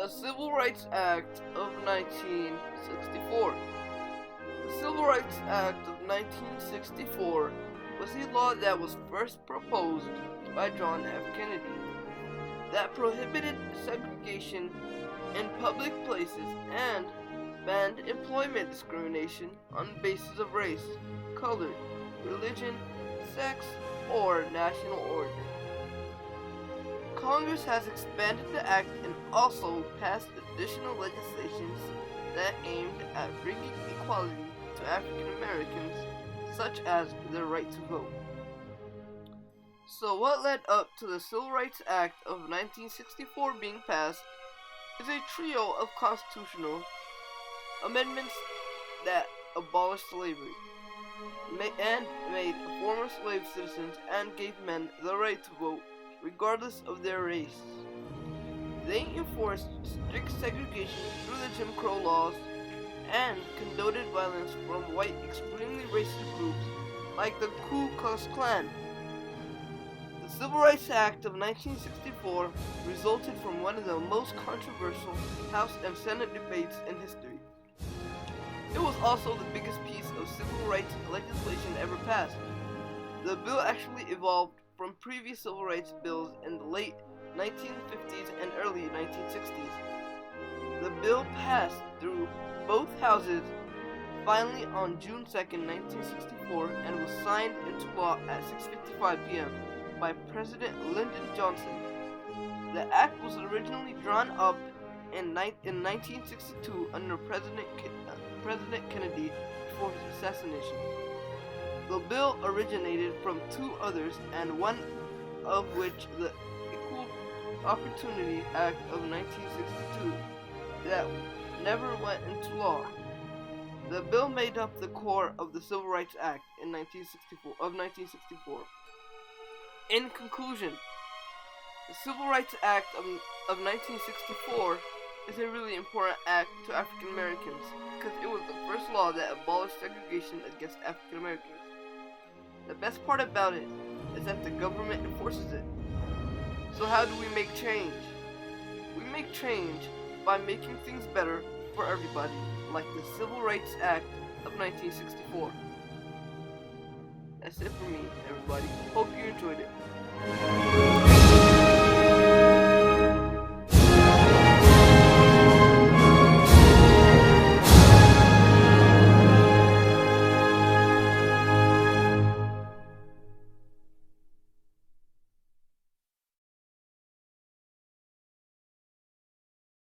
The Civil Rights Act of 1964. The Civil Rights Act of 1964 was a law that was first proposed by John F. Kennedy that prohibited segregation in public places and banned employment discrimination on the basis of race, color, religion, sex, or national origin. Congress has expanded the act and also passed additional legislations that aimed at bringing equality to African Americans, such as their right to vote. So what led up to the Civil Rights Act of 1964 being passed is a trio of constitutional amendments that abolished slavery and made former slave citizens and gave men the right to vote regardless of their race. They enforced strict segregation through the Jim Crow laws and condoned violence from white extremely racist groups like the Ku Klux Klan. The Civil Rights Act of 1964 resulted from one of the most controversial House and Senate debates in history. It was also the biggest piece of civil rights legislation ever passed. The bill actually evolved from previous civil rights bills in the late 1950s and early 1960s. The bill passed through both houses finally on June 2, 1964, and was signed into law at 6:55 p.m. by President Lyndon Johnson. The act was originally drawn up in 1962 under President Kennedy before his assassination. The bill originated from two others, and one of which the Equal Opportunity Act of 1962 that never went into law. The bill made up the core of the Civil Rights Act in 1964. In conclusion, the Civil Rights Act of 1964 is a really important act to African Americans because it was the first law that abolished segregation against African Americans. The best part about it is that the government enforces it. So how do we make change? We make change by making things better for everybody, like the Civil Rights Act of 1964. That's it for me, everybody. Hope you enjoyed it.